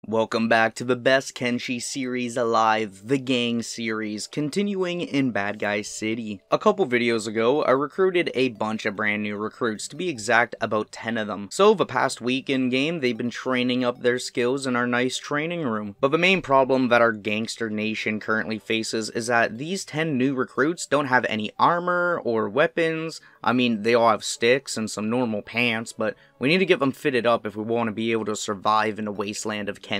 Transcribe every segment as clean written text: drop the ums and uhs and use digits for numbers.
Welcome back to the best Kenshi series alive, the Gang series, continuing in Bad Guy City. A couple videos ago, I recruited a bunch of brand new recruits, to be exact about 10 of them. So the past week in game, they've been training up their skills in our nice training room. But the main problem that our gangster nation currently faces is that these 10 new recruits don't have any armor or weapons. I mean, they all have sticks and some normal pants, but we need to get them fitted up if we want to be able to survive in the wasteland of Kenshi.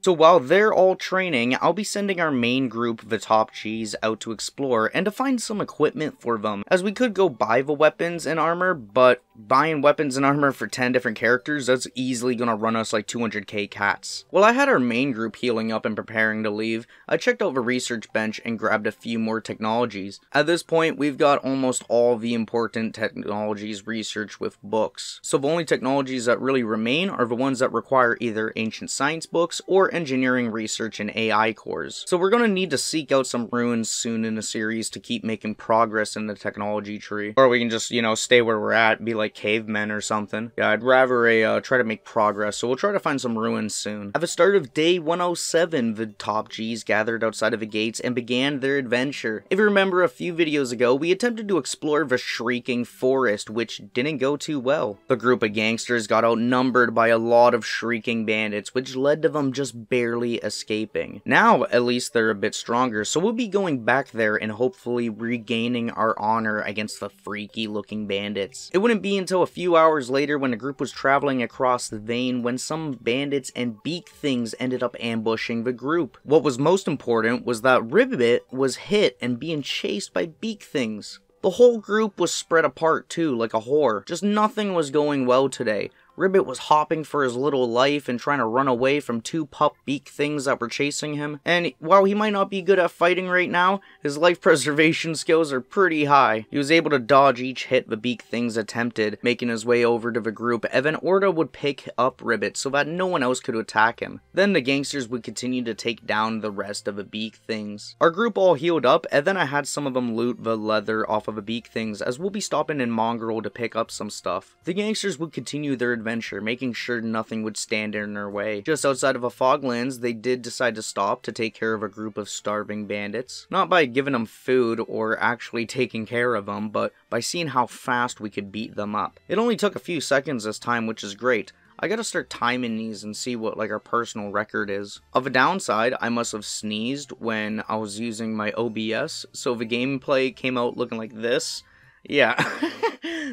So while they're all training, I'll be sending our main group, the top G's, out to explore and to find some equipment for them, as we could go buy the weapons and armor, but buying weapons and armor for 10 different characters, that's easily gonna run us like 200k cats. While I had our main group healing up and preparing to leave, I checked out the research bench and grabbed a few more technologies. At this point, we've got almost all the important technologies researched with books. So the only technologies that really remain are the ones that require either ancient science books or engineering research and AI cores. So we're gonna need to seek out some ruins soon in the series to keep making progress in the technology tree. Or we can just, stay where we're at, be like cavemen or something. Yeah, I'd rather try to make progress, so we'll try to find some ruins soon. At the start of day 107, the top G's gathered outside of the gates and began their adventure. If you remember a few videos ago, we attempted to explore the Shrieking Forest, which didn't go too well. The group of gangsters got outnumbered by a lot of Shrieking Bandits, which led to them just barely escaping. Now, at least they're a bit stronger, so we'll be going back there and hopefully regaining our honor against the freaky looking bandits. It wouldn't be until a few hours later when the group was traveling across the vein when some bandits and Beak things ended up ambushing the group. What was most important was that Ribbit was hit and being chased by Beak things. The whole group was spread apart too, like a whore. Just nothing was going well today. Ribbit was hopping for his little life and trying to run away from two pup Beak things that were chasing him. And while he might not be good at fighting right now, his life preservation skills are pretty high. He was able to dodge each hit the Beak things attempted, making his way over to the group, and then Orda would pick up Ribbit so that no one else could attack him. Then the gangsters would continue to take down the rest of the Beak things. Our group all healed up, and then I had some of them loot the leather off of the Beak things, as we'll be stopping in Mongrel to pick up some stuff. The gangsters would continue their adventure, making sure nothing would stand in their way. Just outside of a Foglands, they did decide to stop to take care of a group of starving bandits. Not by giving them food or actually taking care of them, but by seeing how fast we could beat them up. It only took a few seconds this time, which is great. I gotta start timing these and see what our personal record is. Of a downside, I must have sneezed when I was using my OBS, so the gameplay came out looking like this. Yeah,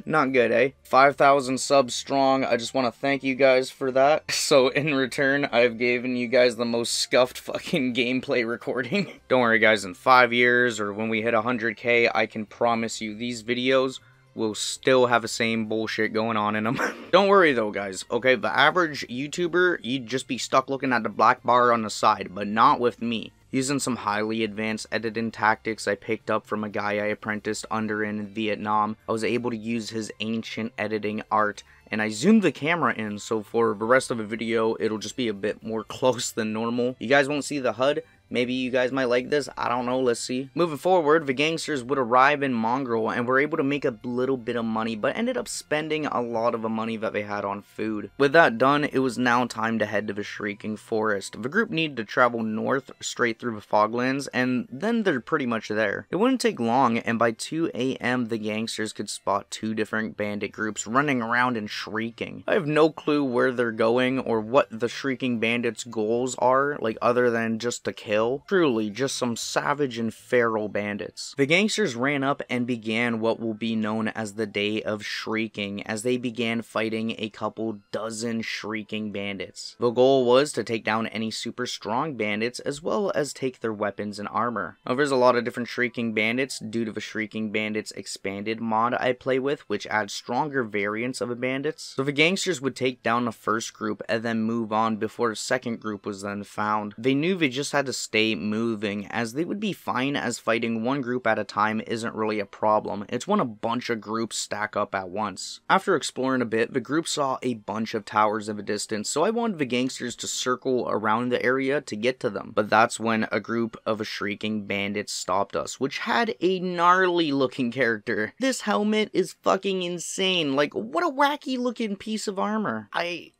not good, eh? 5,000 subs strong. I just want to thank you guys for that. So in return, I've given you guys the most scuffed fucking gameplay recording. Don't worry guys, in 5 years or when we hit 100k, I can promise you these videos will still have the same bullshit going on in them. Don't worry though guys, okay? The average YouTuber, you'd just be stuck looking at the black bar on the side, but not with me. Using some highly advanced editing tactics I picked up from a guy I apprenticed under in Vietnam, I was able to use his ancient editing art, and I zoomed the camera in, so for the rest of the video, it'll just be a bit more close than normal. You guys won't see the HUD. Maybe you guys might like this, I don't know, let's see. Moving forward, the gangsters would arrive in Mongrel and were able to make a little bit of money, but ended up spending a lot of the money that they had on food. With that done, it was now time to head to the Shrieking Forest. The group needed to travel north straight through the Foglands, and then they're pretty much there. It wouldn't take long, and by 2 AM, the gangsters could spot 2 different bandit groups running around and shrieking. I have no clue where they're going or what the Shrieking Bandits' goals are, other than just to kill. Truly, just some savage and feral bandits. The gangsters ran up and began what will be known as the Day of Shrieking, as they began fighting a couple dozen Shrieking Bandits. The goal was to take down any super strong bandits, as well as take their weapons and armor. Now, there's a lot of different Shrieking Bandits due to the Shrieking Bandits expanded mod I play with, which adds stronger variants of the bandits. So the gangsters would take down the first group and then move on before a second group was then found. They knew they just had to stay moving, as they would be fine, as fighting one group at a time isn't really a problem. It's when a bunch of groups stack up at once. After exploring a bit, the group saw a bunch of towers in the distance, so I wanted the gangsters to circle around the area to get to them. But that's when a group of Shrieking Bandits stopped us, which had a gnarly looking character. This helmet is fucking insane. What a wacky looking piece of armor.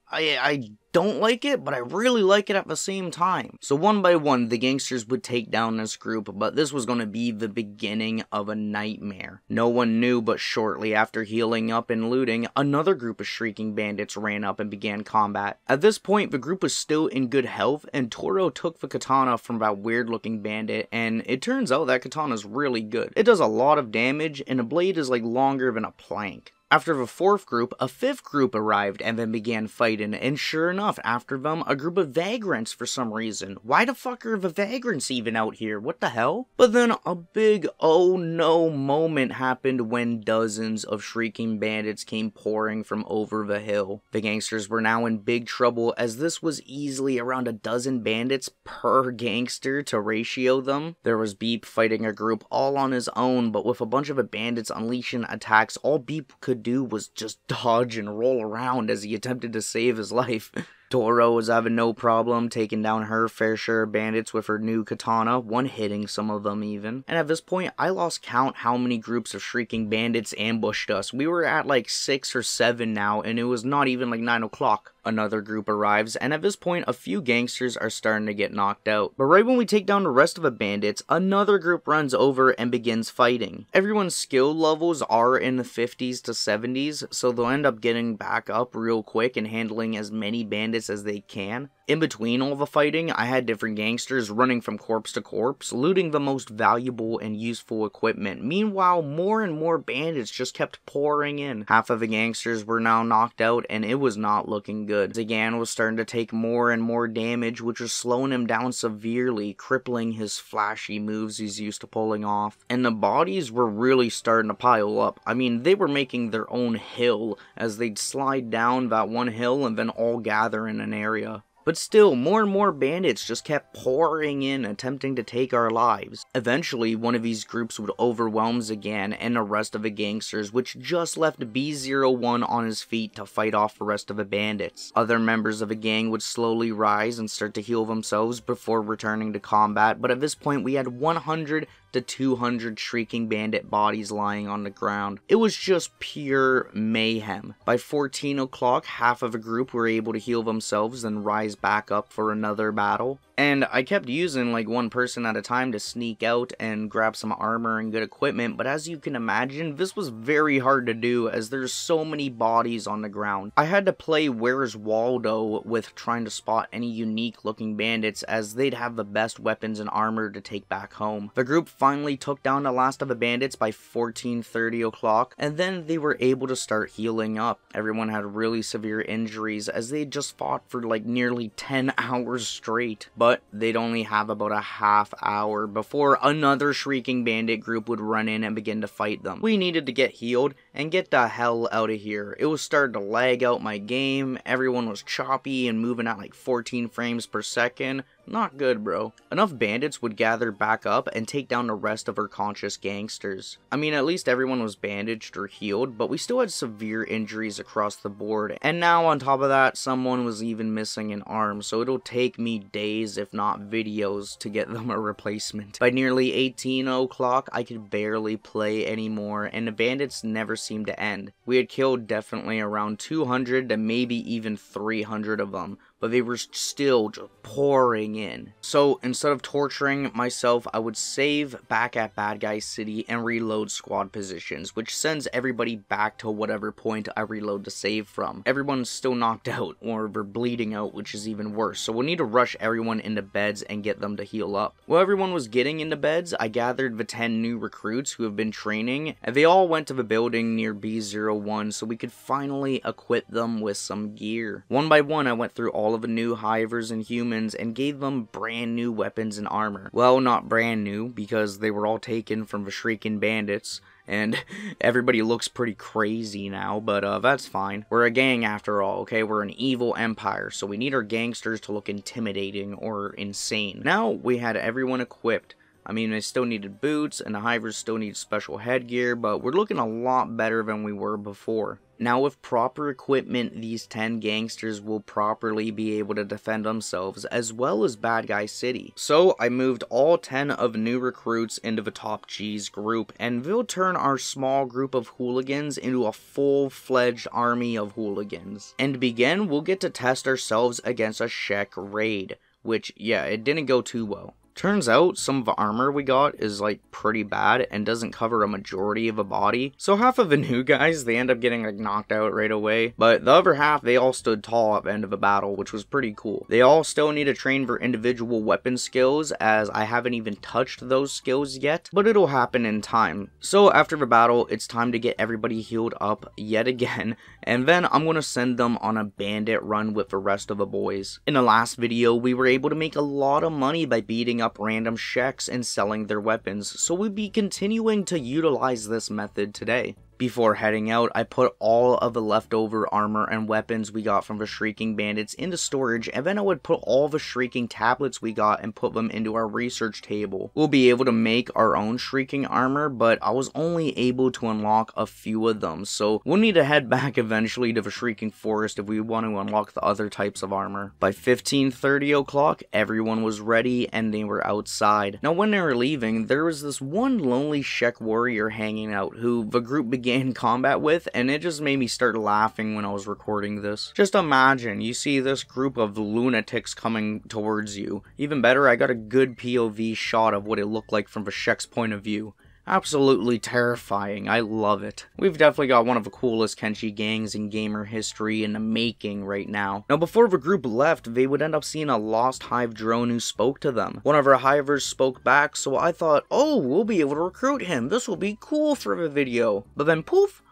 I don't like it, but I really like it at the same time. So one by one, the gangsters would take down this group, but this was going to be the beginning of a nightmare. No one knew, but shortly after healing up and looting, another group of Shrieking Bandits ran up and began combat. At this point, the group was still in good health, and Toro took the katana from that weird-looking bandit, and it turns out that katana is really good. It does a lot of damage, and the blade is like longer than a plank. After the fourth group, a fifth group arrived and then began fighting, and sure enough, after them, a group of vagrants for some reason. Why the fuck are the vagrants even out here? What the hell? But then a big oh no moment happened when dozens of Shrieking Bandits came pouring from over the hill. The gangsters were now in big trouble, as this was easily around a dozen bandits per gangster to ratio them. There was Beak fighting a group all on his own, but with a bunch of the bandits unleashing attacks, all Beak could do was just dodge and roll around as he attempted to save his life. Toro was having no problem taking down her fair share of bandits with her new katana, one-hitting some of them even. And at this point, I lost count how many groups of Shrieking Bandits ambushed us. We were at like 6 or 7 now, and it was not even like 9 o'clock. Another group arrives, and at this point, a few gangsters are starting to get knocked out. But right when we take down the rest of the bandits, another group runs over and begins fighting. Everyone's skill levels are in the 50s to 70s, so they'll end up getting back up real quick and handling as many bandits as they can. In between all the fighting, I had different gangsters running from corpse to corpse, looting the most valuable and useful equipment. Meanwhile, more and more bandits just kept pouring in. Half of the gangsters were now knocked out, and it was not looking good. Zagan was starting to take more and more damage, which was slowing him down severely, crippling his flashy moves he's used to pulling off. And the bodies were really starting to pile up. I mean, they were making their own hill as they'd slide down that one hill and then all gather in an area. But still, more and more bandits just kept pouring in, attempting to take our lives. Eventually, one of these groups would overwhelm Zagan and the rest of the gangsters, which just left B01 on his feet to fight off the rest of the bandits. Other members of the gang would slowly rise and start to heal themselves before returning to combat, but at this point we had 100 to 200 Shrieking Bandit bodies lying on the ground. It was just pure mayhem. By 14 o'clock, half of the group were able to heal themselves and rise back up for another battle. And I kept using like one person at a time to sneak out and grab some armor and good equipment, but as you can imagine, this was very hard to do as there's so many bodies on the ground. I had to play Where's Waldo with trying to spot any unique looking bandits, as they'd have the best weapons and armor to take back home. The group finally took down the last of the bandits by 14:30 o'clock, and then they were able to start healing up. Everyone had really severe injuries as they just fought for like nearly 10 hours straight. But they'd only have about a half hour before another Shrieking Bandit group would run in and begin to fight them. We needed to get healed and get the hell out of here. It was starting to lag out my game, everyone was choppy and moving at like 14 frames per second. Not good, bro. Enough bandits would gather back up and take down the rest of our conscious gangsters. I mean, at least everyone was bandaged or healed, but we still had severe injuries across the board. And now on top of that, someone was even missing an arm, so it'll take me days, if not videos, to get them a replacement. By nearly 18 o'clock, I could barely play anymore, and the bandits never seemed to end. We had killed definitely around 200 to maybe even 300 of them, but they were still just pouring in. So instead of torturing myself, I would save back at Bad Guy City and reload squad positions, which sends everybody back to whatever point I reload to save from. Everyone's still knocked out, or they're bleeding out, which is even worse, so we'll need to rush everyone into beds and get them to heal up. While everyone was getting into beds, I gathered the 10 new recruits who have been training, and they all went to the building near B01 so we could finally equip them with some gear. One by one, I went through all of the new hivers and humans and gave them brand new weapons and armor. Well, not brand new, because they were all taken from the Shrieking Bandits, and everybody looks pretty crazy now, but that's fine. We're a gang after all, okay? We're an evil empire, so we need our gangsters to look intimidating or insane. Now we had everyone equipped. I mean, they still needed boots, and the hivers still need special headgear, but we're looking a lot better than we were before. Now with proper equipment, these 10 gangsters will properly be able to defend themselves, as well as Bad Guy City. So I moved all 10 of new recruits into the top G's group, and we'll turn our small group of hooligans into a full-fledged army of hooligans. And to begin, we'll get to test ourselves against a Shek raid, which, yeah, it didn't go too well. Turns out some of the armor we got is like pretty bad and doesn't cover a majority of a body. So half of the new guys, they end up getting like knocked out right away. But the other half, they all stood tall at the end of the battle, which was pretty cool. They all still need to train for individual weapon skills, as I haven't even touched those skills yet. But it'll happen in time. So after the battle, it's time to get everybody healed up yet again. And then I'm going to send them on a bandit run with the rest of the boys. In the last video, we were able to make a lot of money by beating up random Sheks and selling their weapons, so we'll be continuing to utilize this method today. Before heading out, I put all of the leftover armor and weapons we got from the Shrieking Bandits into storage, and then I would put all the Shrieking tablets we got and put them into our research table. We'll be able to make our own Shrieking armor, but I was only able to unlock a few of them, so we'll need to head back eventually to the Shrieking Forest if we want to unlock the other types of armor. By 15:30 o'clock, everyone was ready and they were outside. Now when they were leaving, there was this one lonely Shek warrior hanging out who the group began combat with, and it just made me start laughing when I was recording this. Just imagine, you see this group of lunatics coming towards you. Even better, I got a good POV shot of what it looked like from the Shek's point of view. Absolutely terrifying. I love it. We've definitely got one of the coolest Kenshi gangs in gamer history in the making right now. Now before the group left, they would end up seeing a lost hive drone who spoke to them. One of our hivers spoke back, so I thought, oh, we'll be able to recruit him. This will be cool for the video. But then poof,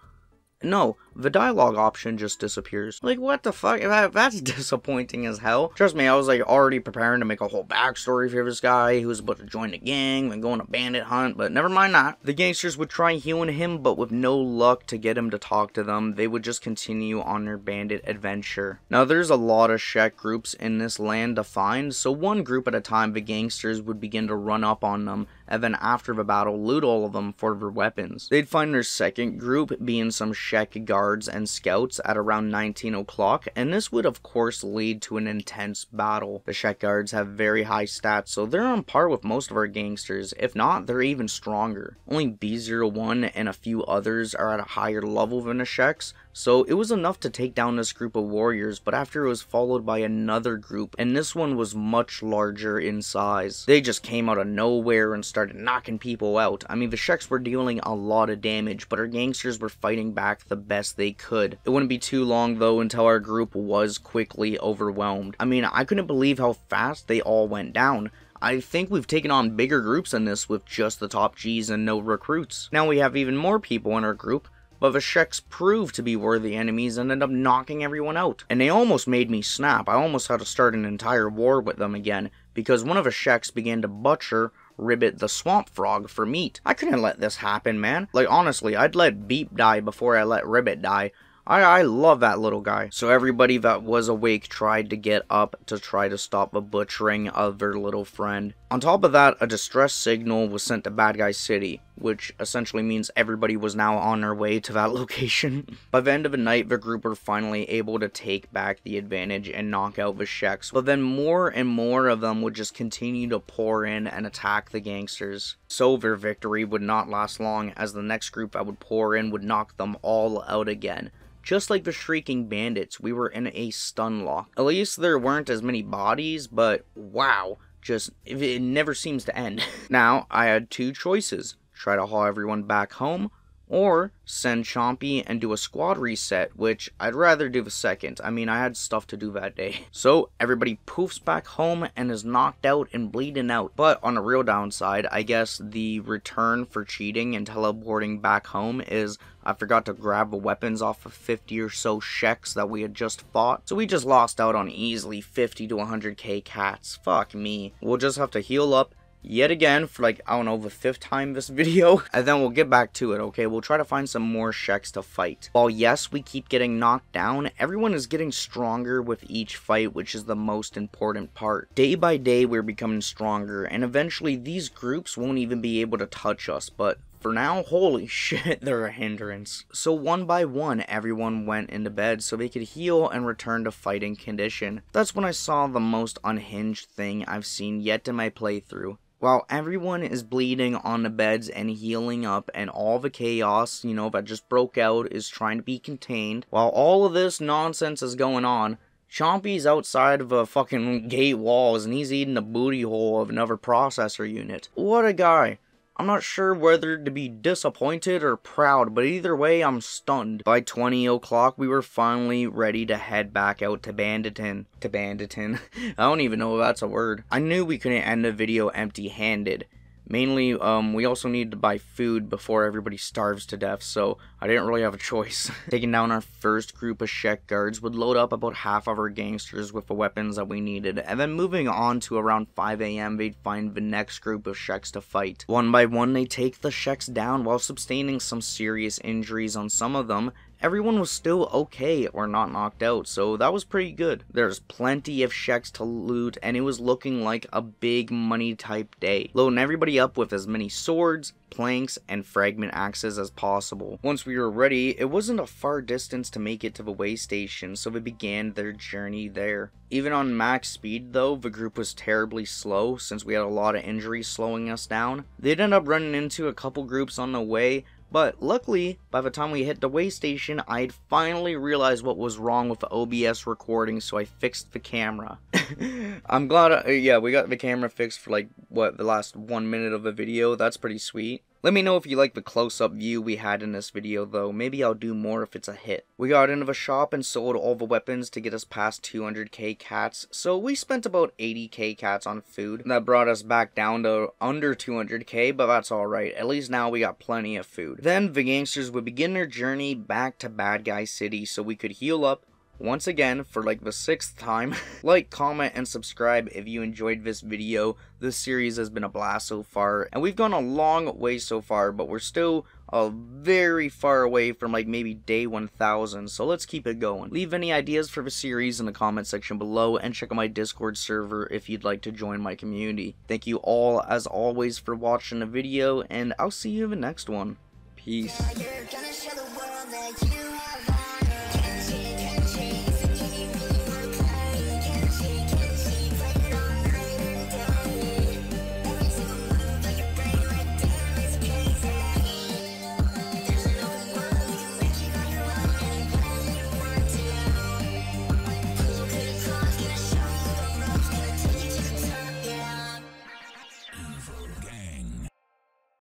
no, the dialogue option just disappears. Like, what the fuck? That's disappointing as hell. Trust me, I was like already preparing to make a whole backstory for this guy who was about to join the gang and go on a bandit hunt, but never mind that. The gangsters would try healing him, but with no luck to get him to talk to them, they would just continue on their bandit adventure. Now, there's a lot of Shek groups in this land to find, so one group at a time, the gangsters would begin to run up on them, and then after the battle, loot all of them for their weapons. They'd find their second group being some Shek guards and scouts at around 19 o'clock, and this would of course lead to an intense battle. The Shek guards have very high stats, so they're on par with most of our gangsters. If not, they're even stronger. Only B01 and a few others are at a higher level than the Sheks, so it was enough to take down this group of warriors, but after it was followed by another group, and this one was much larger in size. They just came out of nowhere and started knocking people out. I mean, the Sheks were dealing a lot of damage, but our gangsters were fighting back the best they could. It wouldn't be too long though until our group was quickly overwhelmed. I mean, I couldn't believe how fast they all went down. I think we've taken on bigger groups than this with just the top Gs and no recruits. Now we have even more people in our group, but the Sheks proved to be worthy enemies and ended up knocking everyone out. And they almost made me snap. I almost had to start an entire war with them again, because one of the Sheks began to butcher Ribbit the Swamp Frog for meat. I couldn't let this happen, man. Like, honestly, I'd let Beak die before I let Ribbit die. I love that little guy. So everybody that was awake tried to get up to try to stop the butchering of their little friend. On top of that, a distress signal was sent to Bad Guy City, which essentially means everybody was now on their way to that location. By the end of the night, the group were finally able to take back the advantage and knock out the Sheks, but then more and more of them would just continue to pour in and attack the gangsters. So their victory would not last long, as the next group that would pour in would knock them all out again. Just like the Shrieking Bandits, we were in a stun lock. At least there weren't as many bodies, but wow, just, it never seems to end. Now, I had two choices. Try to haul everyone back home, or send Chompy and do a squad reset, which I'd rather do the second. I mean, I had stuff to do that day. So everybody poofs back home and is knocked out and bleeding out. But on a real downside, I guess the return for cheating and teleporting back home is I forgot to grab the weapons off of 50 or so Sheks that we had just fought. So we just lost out on easily 50 to 100k cats. Fuck me. We'll just have to heal up yet again for like, I don't know, the 5th time this video. And then we'll get back to it, okay? We'll try to find some more Sheks to fight. While yes, we keep getting knocked down, everyone is getting stronger with each fight, which is the most important part. Day by day, we're becoming stronger, and eventually these groups won't even be able to touch us, but for now, holy shit, they're a hindrance. So one by one, everyone went into bed so they could heal and return to fighting condition. That's when I saw the most unhinged thing I've seen yet in my playthrough. While everyone is bleeding on the beds and healing up, and all the chaos, you know, that just broke out is trying to be contained, while all of this nonsense is going on, Chompy's outside of a fucking gate walls and he's eating the booty hole of another processor unit. What a guy. I'm not sure whether to be disappointed or proud, but either way, I'm stunned. By 20 o'clock, we were finally ready to head back out to Banditin. I don't even know if that's a word. I knew we couldn't end the video empty-handed. Mainly, we also needed to buy food before everybody starves to death, so I didn't really have a choice. Taking down our first group of Shek guards would load up about half of our gangsters with the weapons that we needed, and then moving on to around 5 AM, they'd find the next group of Sheks to fight. One by one, they take the Sheks down while sustaining some serious injuries on some of them. Everyone was still okay or not knocked out, so that was pretty good. There's plenty of Sheks to loot, and it was looking like a big money type day. Loading everybody up with as many swords, planks, and fragment axes as possible. Once we were ready, it wasn't a far distance to make it to the way station, so they began their journey there. Even on max speed though, the group was terribly slow since we had a lot of injuries slowing us down. They'd end up running into a couple groups on the way, but luckily, by the time we hit the way station, I'd finally realized what was wrong with the OBS recording, so I fixed the camera. I'm glad, yeah, we got the camera fixed for like, what, the last 1 minute of the video. That's pretty sweet. Let me know if you like the close-up view we had in this video though. Maybe I'll do more if it's a hit. We got into the shop and sold all the weapons to get us past 200k cats, so we spent about 80k cats on food. That brought us back down to under 200k, but that's alright. At least now we got plenty of food. Then the gangsters would begin their journey back to Bad Guy City so we could heal up once again for like the 6th time. Like, comment, and subscribe if you enjoyed this video. This series has been a blast so far, and we've gone a long way so far, but we're still very far away from like maybe day 1000, so let's keep it going. Leave any ideas for the series in the comment section below, and check out my Discord server if you'd like to join my community. Thank you all as always for watching the video, and I'll see you in the next one. Peace.